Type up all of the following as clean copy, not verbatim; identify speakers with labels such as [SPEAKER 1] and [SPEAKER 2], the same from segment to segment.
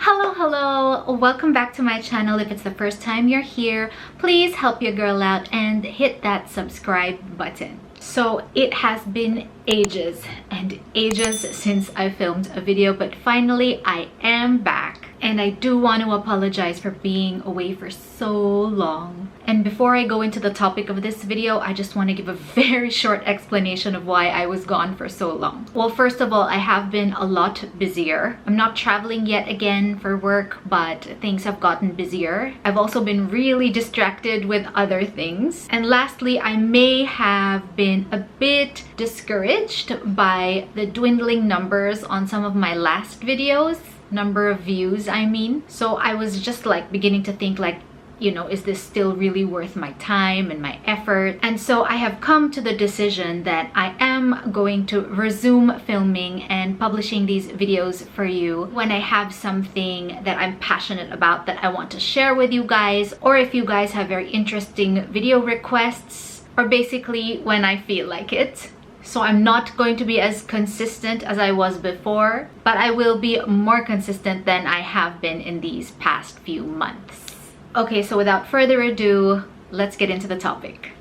[SPEAKER 1] Hello, welcome back to my channel. If it's the first time you're here, please help your girl out and hit that subscribe button. So it has been ages and ages since I filmed a video, but finally I am back. And I do want to apologize for being away for so long. And before I go into the topic of this video, I just want to give a very short explanation of why I was gone for so long. Well, first of all, I have been a lot busier. I'm not traveling yet again for work, but things have gotten busier. I've also been really distracted with other things. And lastly, I may have been a bit discouraged by the dwindling numbers on some of my last videos. Number of views, I mean. So I was just like beginning to think like, you know, is this still really worth my time and my effort? And so I have come to the decision that I am going to resume filming and publishing these videos for you when I have something that I'm passionate about that I want to share with you guys, or if you guys have very interesting video requests, or basically when I feel like it. So I'm not going to be as consistent as I was before, but I will be more consistent than I have been in these past few months. Okay, so without further ado, let's get into the topic.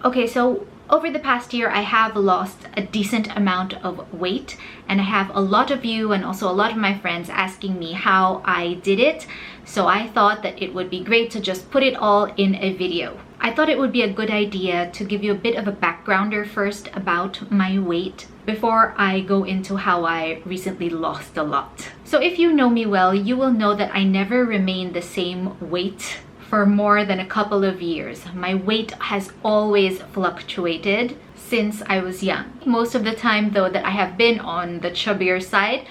[SPEAKER 1] Okay, so over the past year, I have lost a decent amount of weight, and I have a lot of you and also a lot of my friends asking me how I did it. So I thought that it would be great to just put it all in a video. I thought it would be a good idea to give you a bit of a backgrounder first about my weight before I go into how I recently lost a lot. So if you know me well, you will know that I never remained the same weight for more than a couple of years. My weight has always fluctuated since I was young. Most of the time though that I have been on the chubbier side,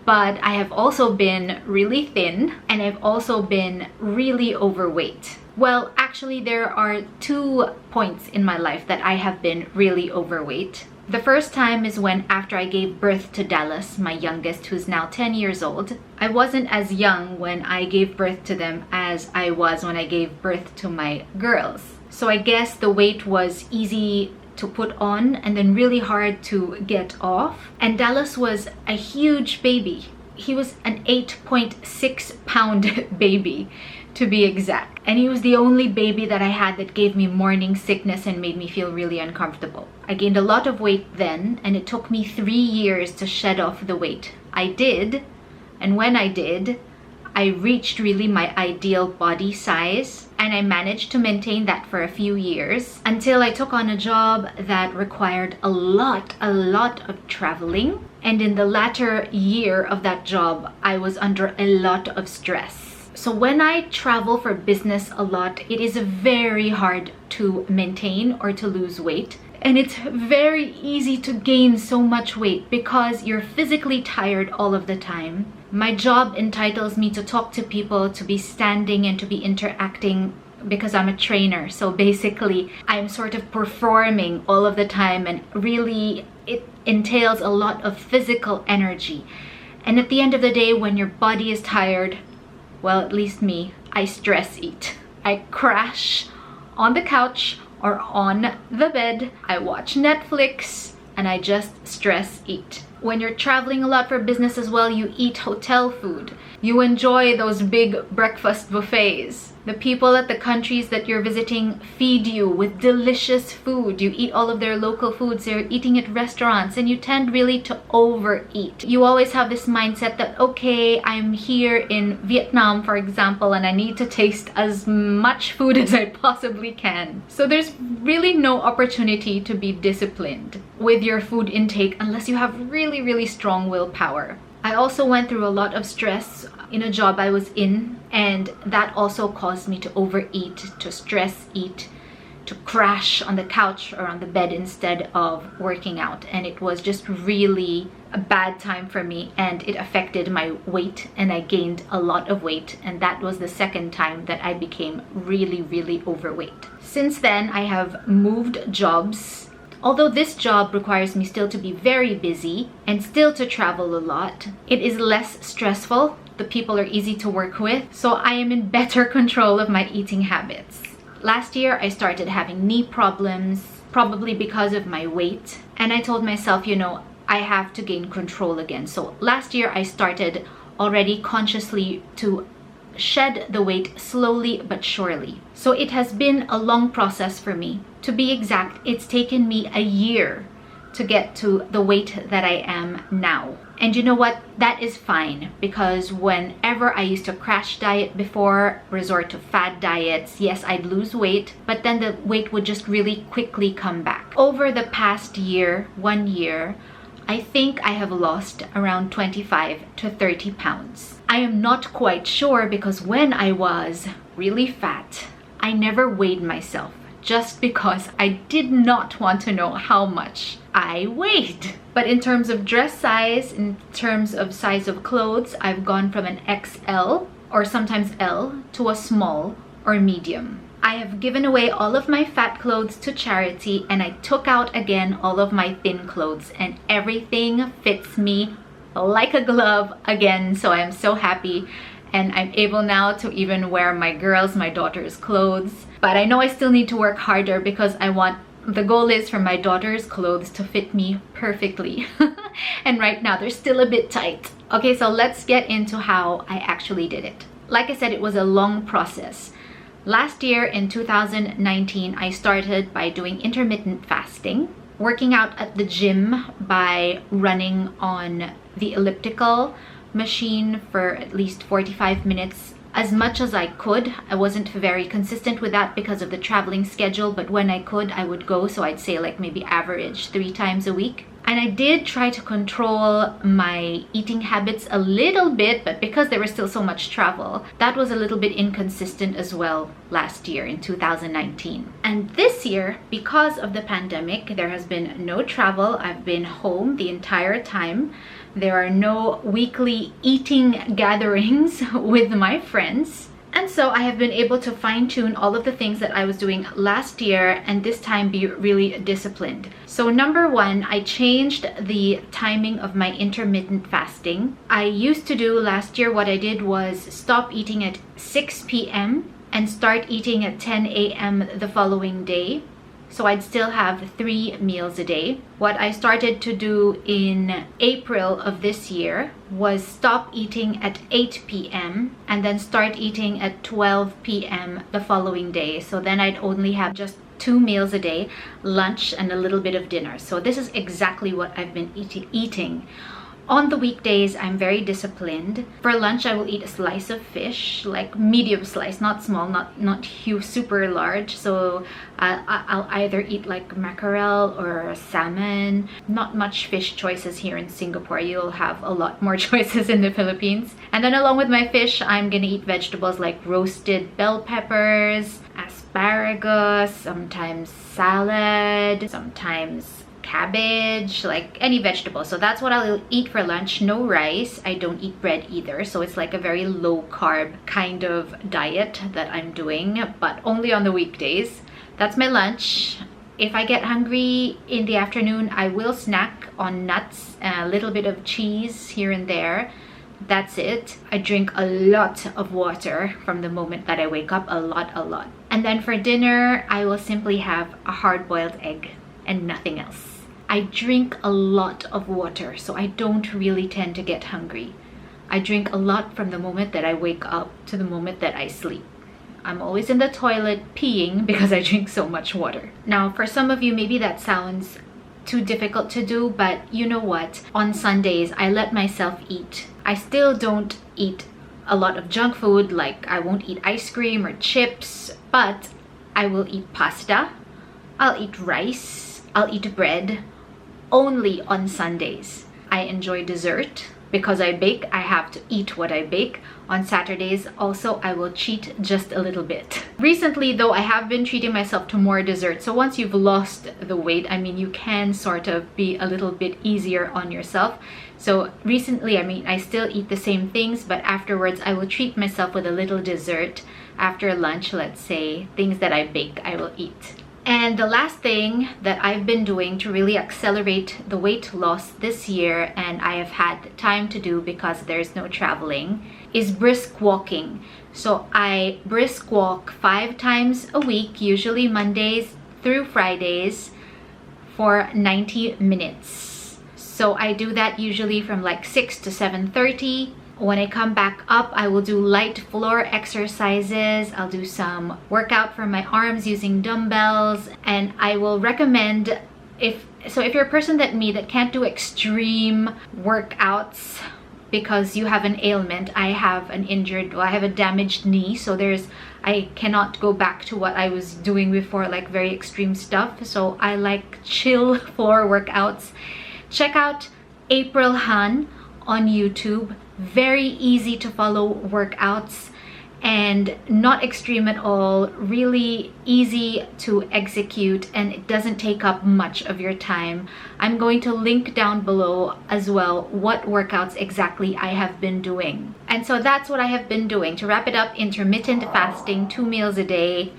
[SPEAKER 1] but I have also been really thin and I've also been really overweight. Well, actually there are 2 points in my life that I have been really overweight. The first time is when after I gave birth to Dallas, my youngest, who's now 10 years old. I wasn't as young when I gave birth to them as I was when I gave birth to my girls. So I guess the weight was easy to put on and then really hard to get off. And Dallas was a huge baby. He was an 8.6 pound baby, to be exact. And he was the only baby that I had that gave me morning sickness and made me feel really uncomfortable. I gained a lot of weight then, and it took me 3 years to shed off the weight. I did, and when I did, I reached really my ideal body size, and I managed to maintain that for a few years until I took on a job that required a lot of traveling. And in the latter year of that job, I was under a lot of stress. So when I travel for business a lot, it is very hard to maintain or to lose weight. And it's very easy to gain so much weight because you're physically tired all of the time. My job entitles me to talk to people, to be standing and to be interacting because I'm a trainer. So basically, I'm sort of performing all of the time, and really it entails a lot of physical energy. And at the end of the day, when your body is tired, well, at least me, I stress eat. I crash on the couch or on the bed. I watch Netflix and I just stress eat. When you're traveling a lot for business as well, you eat hotel food. You enjoy those big breakfast buffets. The people at the countries that you're visiting feed you with delicious food. You eat all of their local foods. They're eating at restaurants, and you tend really to overeat. You always have this mindset that, okay, I'm here in Vietnam, for example, and I need to taste as much food as I possibly can. So there's really no opportunity to be disciplined with your food intake unless you have really strong willpower. I also went through a lot of stress in a job I was in, and that also caused me to overeat, to stress eat, to crash on the couch or on the bed instead of working out. And it was just really a bad time for me, and it affected my weight, and I gained a lot of weight, and that was the second time that I became really overweight. Since then, I have moved jobs. Although this job requires me still to be very busy and still to travel a lot, it is less stressful. The people are easy to work with, so I am in better control of my eating habits. Last year, I started having knee problems, probably because of my weight. And I told myself, you know, I have to gain control again. So last year I started already consciously to shed the weight slowly but surely. So it has been a long process for me. To be exact, it's taken me a year to get to the weight that I am now. And you know what? That is fine, because whenever I used to crash diet before, resort to fad diets, yes, I'd lose weight, but then the weight would just really quickly come back. Over the past year, 1 year, I think I have lost around 25 to 30 pounds. I am not quite sure, because when I was really fat, I never weighed myself, just because I did not want to know how much I weighed. But in terms of dress size, in terms of size of clothes, I've gone from an XL or sometimes L to a small or medium. I have given away all of my fat clothes to charity, and I took out again all of my thin clothes, and everything fits me like a glove again. So I'm so happy, and I'm able now to even wear my daughter's clothes. But I know I still need to work harder, because the goal is for my daughter's clothes to fit me perfectly. And right now they're still a bit tight. Okay, so let's get into how I actually did it. Like I said, it was a long process. Last year in 2019, I started by doing intermittent fasting, working out at the gym by running on the elliptical machine for at least 45 minutes as much as I could. I wasn't very consistent with that because of the traveling schedule, but when I could, I would go. So I'd say like maybe average 3 times a week. And I did try to control my eating habits a little bit, but because there was still so much travel, that was a little bit inconsistent as well last year in 2019. And this year, because of the pandemic, there has been no travel. I've been home the entire time. There are no weekly eating gatherings with my friends. And so I have been able to fine-tune all of the things that I was doing last year, and this time be really disciplined. So number one, I changed the timing of my intermittent fasting. I used to do last year, what I did was stop eating at 6 p.m. and start eating at 10 a.m. the following day. So I'd still have 3 meals a day. What I started to do in April of this year was stop eating at 8 p.m. and then start eating at 12 p.m. the following day. So then I'd only have just 2 meals a day, lunch and a little bit of dinner. So this is exactly what I've been eating. On the weekdays, I'm very disciplined. For lunch, I will eat a slice of fish, like medium slice, not small, not huge, super large. So I'll either eat like mackerel or salmon. Not much fish choices here in Singapore. You'll have a lot more choices in the Philippines. And then along with my fish, I'm gonna eat vegetables like roasted bell peppers, asparagus, sometimes salad, sometimes cabbage, like any vegetable. So that's what I'll eat for lunch. No rice. I don't eat bread either. So it's like a very low carb kind of diet that I'm doing, but only on the weekdays. That's my lunch. If I get hungry in the afternoon, I will snack on nuts, a little bit of cheese here and there. That's it. I drink a lot of water from the moment that I wake up, a lot. And then for dinner, I will simply have a hard-boiled egg and nothing else. I drink a lot of water, so I don't really tend to get hungry. I drink a lot from the moment that I wake up to the moment that I sleep. I'm always in the toilet peeing because I drink so much water. Now, for some of you, maybe that sounds too difficult to do, but you know what? On Sundays, I let myself eat. I still don't eat a lot of junk food, like I won't eat ice cream or chips, but I will eat pasta. I'll eat rice. I'll eat bread. Only on Sundays. I enjoy dessert. Because I bake, I have to eat what I bake. On Saturdays, also, I will cheat just a little bit. Recently, though, I have been treating myself to more dessert. So once you've lost the weight, I mean, you can sort of be a little bit easier on yourself. So recently, I mean, I still eat the same things, but afterwards, I will treat myself with a little dessert. After lunch, let's say, things that I bake, I will eat. And the last thing that I've been doing to really accelerate the weight loss this year, and I have had time to do because there's no traveling, is brisk walking. So I brisk walk 5 times a week, usually Mondays through Fridays, for 90 minutes. So I do that usually from like 6 to 7:30. When I come back up, I will do light floor exercises. I'll do some workout for my arms using dumbbells, and I will recommend if you're a person that can't do extreme workouts because you have an ailment. I have a damaged knee, so I cannot go back to what I was doing before, like very extreme stuff. So I like chill floor workouts. Check out April Han on YouTube. Very easy to follow workouts and not extreme at all, really easy to execute, and it doesn't take up much of your time. I'm going to link down below as well what workouts exactly I have been doing. And so that's what I have been doing. To wrap it up, intermittent fasting, 2 meals a day,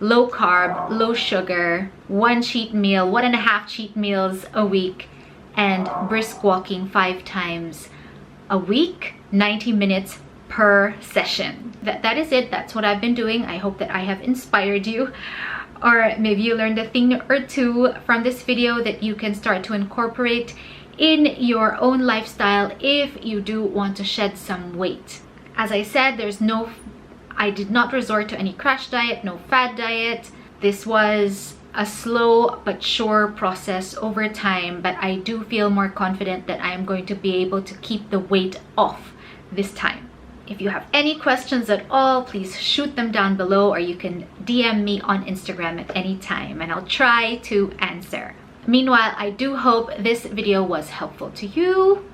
[SPEAKER 1] low carb, low sugar, 1 cheat meal, 1.5 cheat meals a week, and brisk walking 5 times a week, 90 minutes per session. That is it. That's what I've been doing. I hope that I have inspired you, or maybe you learned a thing or two from this video that you can start to incorporate in your own lifestyle if you do want to shed some weight. As I said, I did not resort to any crash diet, no fad diet. This was a slow but sure process over time, but I do feel more confident that I am going to be able to keep the weight off this time. If you have any questions at all, please shoot them down below, or you can DM me on Instagram at any time and I'll try to answer. Meanwhile, I do hope this video was helpful to you.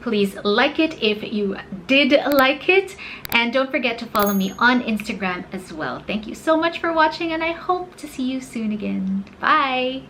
[SPEAKER 1] Please like it if you did like it, and don't forget to follow me on Instagram as well. Thank you so much for watching, and I hope to see you soon again. Bye!